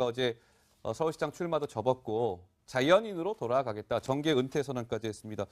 어제 서울시장 출마도 접었고 자연인으로 돌아가겠다. 정계 은퇴 선언까지 했습니다.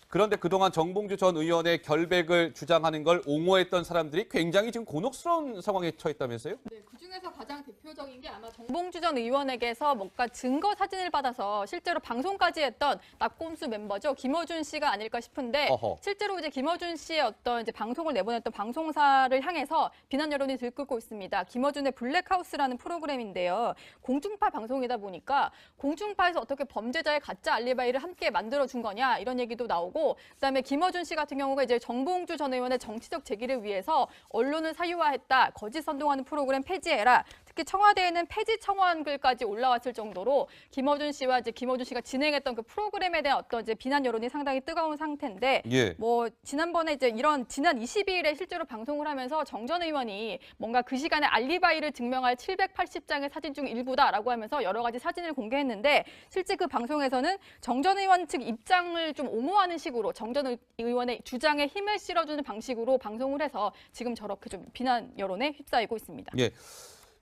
그런데 그동안 정봉주 전 의원의 결백을 주장하는 걸 옹호했던 사람들이 굉장히 지금 곤혹스러운 상황에 처했다면서요? 네, 그중에서 가장 대표적인 게 아마 정봉주 전 의원에게서 뭔가 증거 사진을 받아서 실제로 방송까지 했던 낙곰수 멤버죠. 김어준 씨가 아닐까 싶은데 실제로 이제 김어준 씨의 어떤 이제 방송을 내보냈던 방송사를 향해서 비난 여론이 들끓고 있습니다. 김어준의 블랙하우스라는 프로그램인데요. 공중파 방송이다 보니까 공중파에서 어떻게 범죄자의 가짜 알리바이를 함께 만들어준 거냐 이런 얘기도 나오고 그다음에 김어준 씨 같은 경우가 이제 정봉주 전 의원의 정치적 재기를 위해서 언론을 사유화했다. 거짓 선동하는 프로그램 폐지해라. 특히 청와대에는 폐지 청원글까지 올라왔을 정도로 김어준 씨와 이제 김어준 씨가 진행했던 그 프로그램에 대한 어떤 이제 비난 여론이 상당히 뜨거운 상태인데 뭐 지난번에 이제 이런 지난 22일에 실제로 방송을 하면서 정 전 의원이 뭔가 그 시간에 알리바이를 증명할 780장의 사진 중 일부다라고 하면서 여러 가지 사진을 공개했는데 실제 그 방송에서는 정 전 의원 측 입장을 좀 옹호하는 식으로 정 전 의원의 주장에 힘을 실어주는 방식으로 방송을 해서 지금 저렇게 좀 비난 여론에 휩싸이고 있습니다. 예.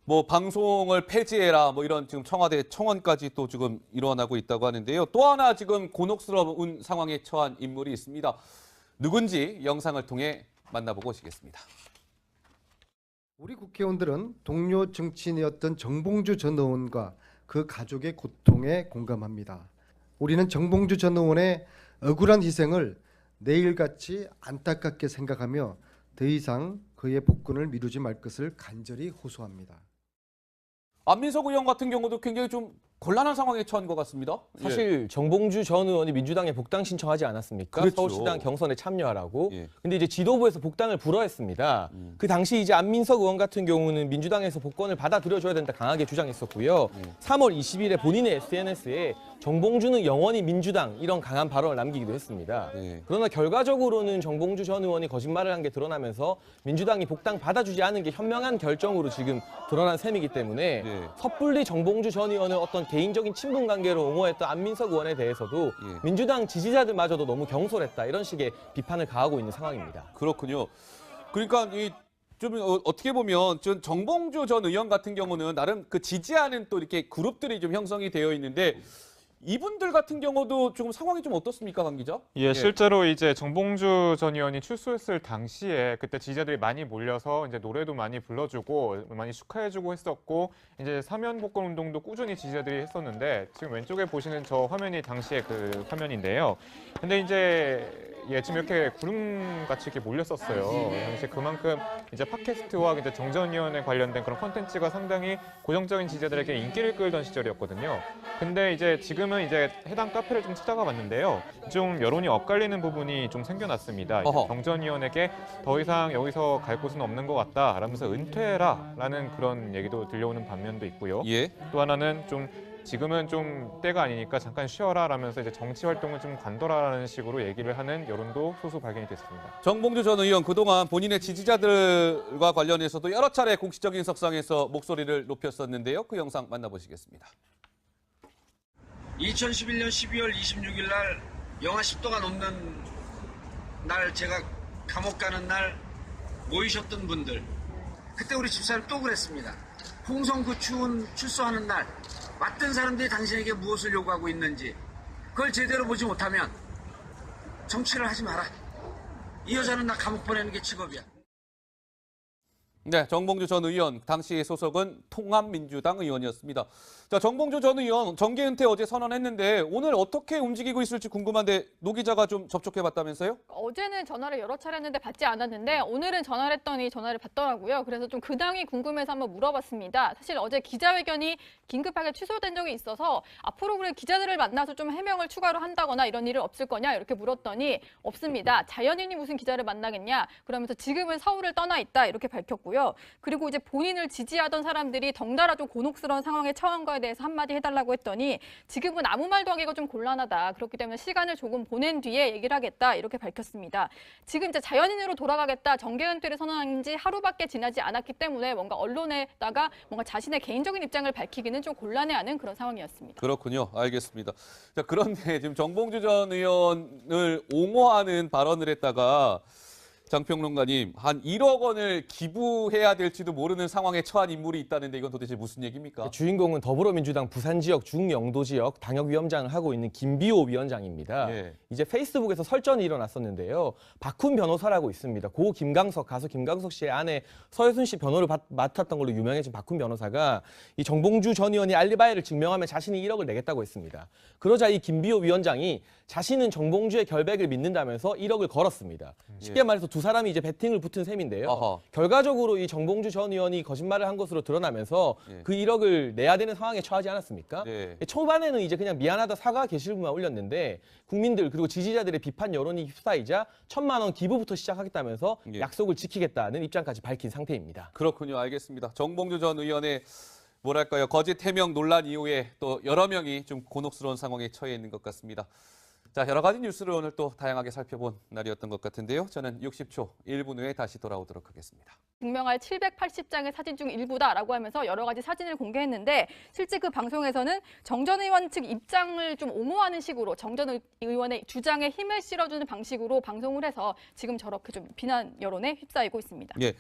뭐 방송을 폐지해라 뭐 이런 지금 청와대 청원까지 또 지금 일어나고 있다고 하는데요. 또 하나 지금 곤혹스러운 상황에 처한 인물이 있습니다. 누군지 영상을 통해 만나보고 오시겠습니다. 우리 국회의원들은 동료 정치인이었던 정봉주 전 의원과 그 가족의 고통에 공감합니다. 우리는 정봉주 전 의원의 억울한 희생을 내일같이 안타깝게 생각하며 더 이상 그의 복권을 미루지 말 것을 간절히 호소합니다. 안민석 의원 같은 경우도 굉장히 좀 곤란한 상황에 처한 것 같습니다. 사실 정봉주 전 의원이 민주당에 복당 신청하지 않았습니까? 그렇죠. 서울시장 경선에 참여하라고. 근데 이제 지도부에서 복당을 불허했습니다. 그 당시 이제 안민석 의원 같은 경우는 민주당에서 복권을 받아들여줘야 된다 강하게 주장했었고요. 3월 20일에 본인의 SNS에 정봉주는 영원히 민주당 이런 강한 발언을 남기기도 했습니다. 그러나 결과적으로는 정봉주 전 의원이 거짓말을 한 게 드러나면서 민주당이 복당 받아주지 않은 게 현명한 결정으로 지금 드러난 셈이기 때문에 섣불리 정봉주 전 의원을 어떤 개인적인 친분 관계로 옹호했던 안민석 의원에 대해서도 민주당 지지자들마저도 너무 경솔했다 이런 식의 비판을 가하고 있는 상황입니다. 그렇군요. 그러니까 좀 어떻게 보면 정봉주 전 의원 같은 경우는 나름 그 지지하는 또 이렇게 그룹들이 좀 형성이 되어 있는데 이분들 같은 경우도 조금 상황이 좀 어떻습니까, 강 기자? 예, 실제로 이제 정봉주 전 의원이 출소했을 당시에 그때 지지자들이 많이 몰려서 이제 노래도 많이 불러주고 많이 축하해주고 했었고 이제 사면 복권 운동도 꾸준히 지지자들이 했었는데 지금 왼쪽에 보시는 저 화면이 당시에 그 화면인데요. 근데 이제 지금 이렇게 구름같이 이렇게 몰렸었어요. 당시 그만큼 이제 팟캐스트와 이제 정 전 의원에 관련된 그런 콘텐츠가 상당히 고정적인 지지자들에게 인기를 끌던 시절이었거든요. 근데 이제 지금은 이제 해당 카페를 좀 찾아가 봤는데요. 좀 여론이 엇갈리는 부분이 좀 생겨났습니다. 정 전 의원에게 더 이상 여기서 갈 곳은 없는 것 같다 라면서 은퇴해라라는 그런 얘기도 들려오는 반면도 있고요. 또 하나는 좀 지금은 좀 때가 아니니까 잠깐 쉬어라 라면서 이제 정치 활동을 좀 관둬라라는 식으로 얘기를 하는 여론도 소수 발견이 됐습니다. 정봉주 전 의원 그동안 본인의 지지자들과 관련해서도 여러 차례 공식적인 석상에서 목소리를 높였었는데요. 그 영상 만나보시겠습니다. 2011년 12월 26일 날 영하 10도가 넘는 날 제가 감옥 가는 날 모이셨던 분들 그때 우리 집사람 또 그랬습니다. 홍성 그 추운 출소하는 날 맞던 사람들이 당신에게 무엇을 요구하고 있는지 그걸 제대로 보지 못하면 정치를 하지 마라. 이 여자는 나 감옥 보내는 게 직업이야. 네, 정봉주 전 의원, 당시 소속은 통합민주당 의원이었습니다. 자, 정봉주 전 의원 정계 은퇴 어제 선언했는데 오늘 어떻게 움직이고 있을지 궁금한데 노 기자가 좀 접촉해봤다면서요? 어제는 전화를 여러 차례 했는데 받지 않았는데 오늘은 전화를 했더니 전화를 받더라고요. 그래서 좀 근황이 궁금해서 한번 물어봤습니다. 사실 어제 기자회견이 긴급하게 취소된 적이 있어서 앞으로 그래 기자들을 만나서 좀 해명을 추가로 한다거나 이런 일은 없을 거냐 이렇게 물었더니 없습니다. 자연인이 무슨 기자를 만나겠냐 그러면서 지금은 서울을 떠나 있다 이렇게 밝혔고요. 그리고 이제 본인을 지지하던 사람들이 덩달아 좀 곤혹스러운 상황에 처한 거에 대해서 한마디 해달라고 했더니 지금은 아무 말도 하기가 좀 곤란하다. 그렇기 때문에 시간을 조금 보낸 뒤에 얘기를 하겠다. 이렇게 밝혔습니다. 지금 이제 자연인으로 돌아가겠다. 정계 은퇴를 선언한 지 하루밖에 지나지 않았기 때문에 뭔가 언론에다가 뭔가 자신의 개인적인 입장을 밝히기는 좀 곤란해하는 그런 상황이었습니다. 그렇군요. 알겠습니다. 자, 그런데 지금 정봉주 전 의원을 옹호하는 발언을 했다가 장평론가님, 한 1억 원을 기부해야 될지도 모르는 상황에 처한 인물이 있다는데 이건 도대체 무슨 얘기입니까? 주인공은 더불어민주당 부산 지역 중영도 지역 당협위원장을 하고 있는 김비호 위원장입니다. 예. 이제 페이스북에서 설전이 일어났었는데요. 박훈 변호사라고 있습니다. 고 김강석, 가수 김강석 씨의 아내 서혜순 씨 변호를 맡았던 걸로 유명해진 박훈 변호사가 이 정봉주 전 의원이 알리바이를 증명하면 자신이 1억을 내겠다고 했습니다. 그러자 이 김비호 위원장이 자신은 정봉주의 결백을 믿는다면서 1억을 걸었습니다. 쉽게 말해서 두 사람이 이제 배팅을 붙은 셈인데요. 어허. 결과적으로 이 정봉주 전 의원이 거짓말을 한 것으로 드러나면서 그 1억을 내야 되는 상황에 처하지 않았습니까? 초반에는 이제 그냥 미안하다 사과 게시글만 올렸는데 국민들 그리고 지지자들의 비판 여론이 휩싸이자 1,000만 원 기부부터 시작하겠다면서 약속을 지키겠다는 입장까지 밝힌 상태입니다. 그렇군요. 알겠습니다. 정봉주 전 의원의 뭐랄까요, 거짓 해명 논란 이후에 또 여러 명이 좀 곤혹스러운 상황에 처해 있는 것 같습니다. 자, 여러 가지 뉴스를 오늘 또 다양하게 살펴본 날이었던 것 같은데요. 저는 60초 1분 후에 다시 돌아오도록 하겠습니다. 증명할 780장의 사진 중 일부다라고 하면서 여러 가지 사진을 공개했는데 실제 그 방송에서는 정 전 의원 측 입장을 좀 옹호하는 식으로 정 전 의원의 주장에 힘을 실어주는 방식으로 방송을 해서 지금 저렇게 좀 비난 여론에 휩싸이고 있습니다. 예.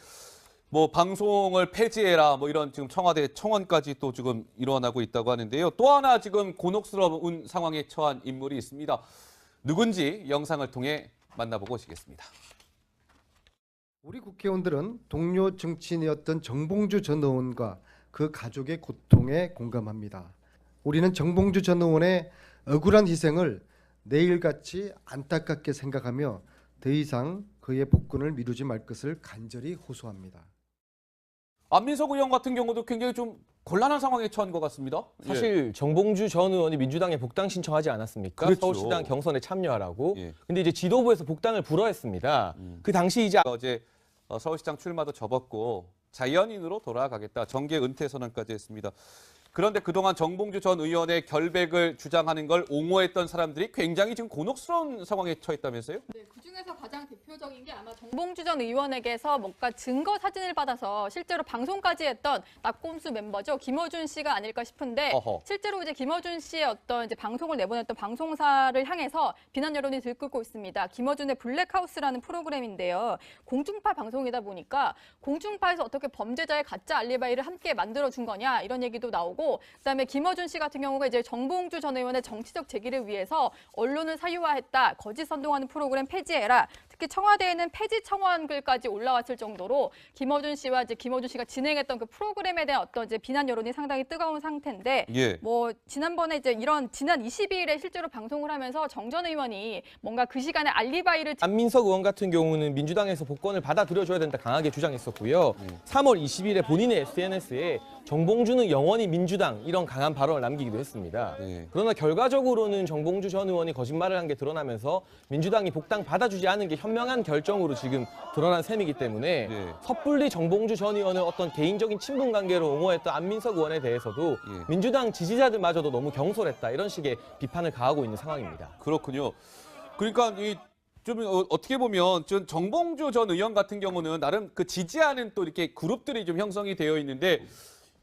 뭐 방송을 폐지해라 뭐 이런 지금 청와대 청원까지 또 지금 일어나고 있다고 하는데요. 또 하나 지금 곤혹스러운 상황에 처한 인물이 있습니다. 누군지 영상을 통해 만나보고 오시겠습니다. 우리 국회의원들은 동료 정치인이었던 정봉주 전 의원과 그 가족의 고통에 공감합니다. 우리는 정봉주 전 의원의 억울한 희생을 내일같이 안타깝게 생각하며 더 이상 그의 복권을 미루지 말 것을 간절히 호소합니다. 안민석 의원 같은 경우도 굉장히 좀 곤란한 상황에 처한 것 같습니다. 사실 정봉주 전 의원이 민주당에 복당 신청하지 않았습니까? 그렇죠. 서울시장 경선에 참여하라고. 근데 이제 지도부에서 복당을 불허했습니다. 그 당시 이제 어제 서울시장 출마도 접었고 자연인으로 돌아가겠다. 정계 은퇴 선언까지 했습니다. 그런데 그동안 정봉주 전 의원의 결백을 주장하는 걸 옹호했던 사람들이 굉장히 지금 곤혹스러운 상황에 처했다면서요? 네, 그중에서 가장 대표적인 게 아마 정봉주 전 의원에게서 뭔가 증거 사진을 받아서 실제로 방송까지 했던 낙곰수 멤버죠. 김어준 씨가 아닐까 싶은데 실제로 이제 김어준 씨의 어떤 이제 방송을 내보냈던 방송사를 향해서 비난 여론이 들끓고 있습니다. 김어준의 블랙하우스라는 프로그램인데요. 공중파 방송이다 보니까 공중파에서 어떻게 범죄자의 가짜 알리바이를 함께 만들어준 거냐 이런 얘기도 나오고 그다음에 김어준 씨 같은 경우가 이제 정봉주 전 의원의 정치적 재기를 위해서 언론을 사유화했다. 거짓 선동하는 프로그램 폐지해라. 특히 청와대에는 폐지 청원글까지 올라왔을 정도로 김어준 씨와 이제 김어준 씨가 진행했던 그 프로그램에 대한 어떤 이제 비난 여론이 상당히 뜨거운 상태인데 뭐 지난번에 이제 이런 지난 22일에 실제로 방송을 하면서 정 전 의원이 뭔가 그 시간에 알리바이를 안민석 의원 같은 경우는 민주당에서 복권을 받아들여줘야 된다 강하게 주장했었고요. 3월 20일에 본인의 SNS에 정봉주는 영원히 민주당 이런 강한 발언을 남기기도 했습니다. 그러나 결과적으로는 정봉주 전 의원이 거짓말을 한 게 드러나면서 민주당이 복당 받아주지 않은 게 현명한 결정으로 지금 드러난 셈이기 때문에 섣불리 정봉주 전 의원을 어떤 개인적인 친분 관계로 옹호했던 안민석 의원에 대해서도 민주당 지지자들마저도 너무 경솔했다 이런 식의 비판을 가하고 있는 상황입니다. 그렇군요. 그러니까 좀 어떻게 보면 정봉주 전 의원 같은 경우는 나름 그 지지하는 또 이렇게 그룹들이 좀 형성이 되어 있는데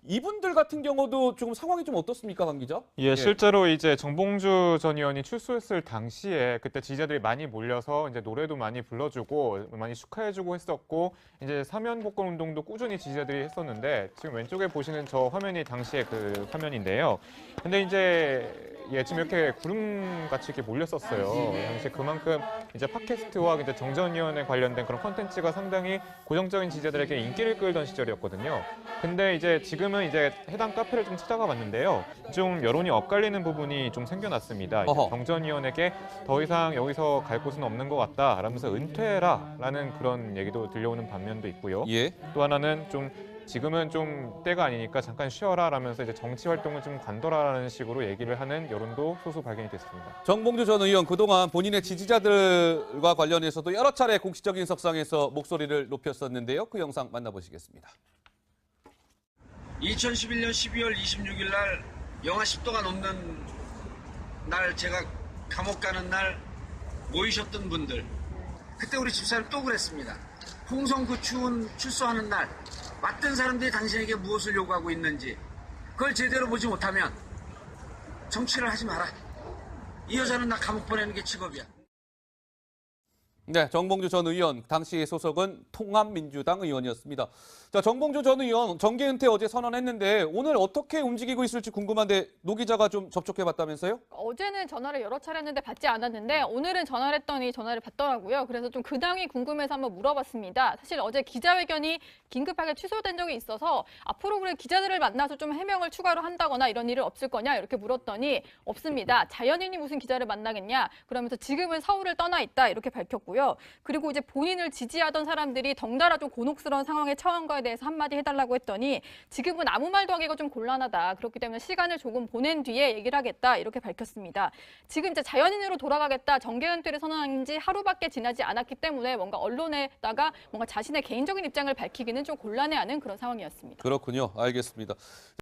이분들 같은 경우도 조금 상황이 좀 어떻습니까, 강 기자? 예, 실제로 이제 정봉주 전 의원이 출소했을 당시에 그때 지지자들이 많이 몰려서 이제 노래도 많이 불러주고 많이 축하해주고 했었고 이제 사면 복권 운동도 꾸준히 지지자들이 했었는데 지금 왼쪽에 보시는 저 화면이 당시의 그 화면인데요. 근데 이제 지금 이렇게 구름같이 이렇게 몰렸었어요. 당시 그만큼 이제 팟캐스트와 이제 정 전 의원에 관련된 그런 콘텐츠가 상당히 고정적인 지지자들에게 인기를 끌던 시절이었거든요. 근데 이제 지금은 이제 해당 카페를 좀 찾아가 봤는데요. 좀 여론이 엇갈리는 부분이 좀 생겨났습니다. 정 전 의원에게 더 이상 여기서 갈 곳은 없는 것 같다 라면서 은퇴해라라는 그런 얘기도 들려오는 반면도 있고요. 또 하나는 좀 지금은 좀 때가 아니니까 잠깐 쉬어라 라면서 이제 정치 활동을 좀 관둬라라는 식으로 얘기를 하는 여론도 소수 발견이 됐습니다. 정봉주 전 의원 그동안 본인의 지지자들과 관련해서도 여러 차례 공식적인 석상에서 목소리를 높였었는데요. 그 영상 만나보시겠습니다. 2011년 12월 26일 날 영하 10도가 넘는 날 제가 감옥 가는 날 모이셨던 분들 그때 우리 집사람 또 그랬습니다. 홍성 그 추운 출소하는 날 왔던 사람들이 당신에게 무엇을 요구하고 있는지 그걸 제대로 보지 못하면 정치를 하지 마라. 이 여자는 나 감옥 보내는 게 직업이야. 네, 정봉주 전 의원, 당시 소속은 통합민주당 의원이었습니다. 자, 정봉주 전 의원 정계 은퇴 어제 선언했는데 오늘 어떻게 움직이고 있을지 궁금한데 노 기자가 좀 접촉해봤다면서요? 어제는 전화를 여러 차례 했는데 받지 않았는데 오늘은 전화를 했더니 전화를 받더라고요. 그래서 좀 근황이 궁금해서 한번 물어봤습니다. 사실 어제 기자회견이 긴급하게 취소된 적이 있어서 앞으로 그래 기자들을 만나서 좀 해명을 추가로 한다거나 이런 일은 없을 거냐 이렇게 물었더니 없습니다. 자연인이 무슨 기자를 만나겠냐 그러면서 지금은 서울을 떠나 있다 이렇게 밝혔고요. 그리고 이제 본인을 지지하던 사람들이 덩달아 좀 곤혹스러운 상황에 처한 거에 대해서 한마디 해달라고 했더니 지금은 아무 말도 하기가 좀 곤란하다. 그렇기 때문에 시간을 조금 보낸 뒤에 얘기를 하겠다. 이렇게 밝혔습니다. 지금 이제 자연인으로 돌아가겠다. 정계 은퇴를 선언한 지 하루밖에 지나지 않았기 때문에 뭔가 언론에다가 뭔가 자신의 개인적인 입장을 밝히기는 좀 곤란해하는 그런 상황이었습니다. 그렇군요. 알겠습니다.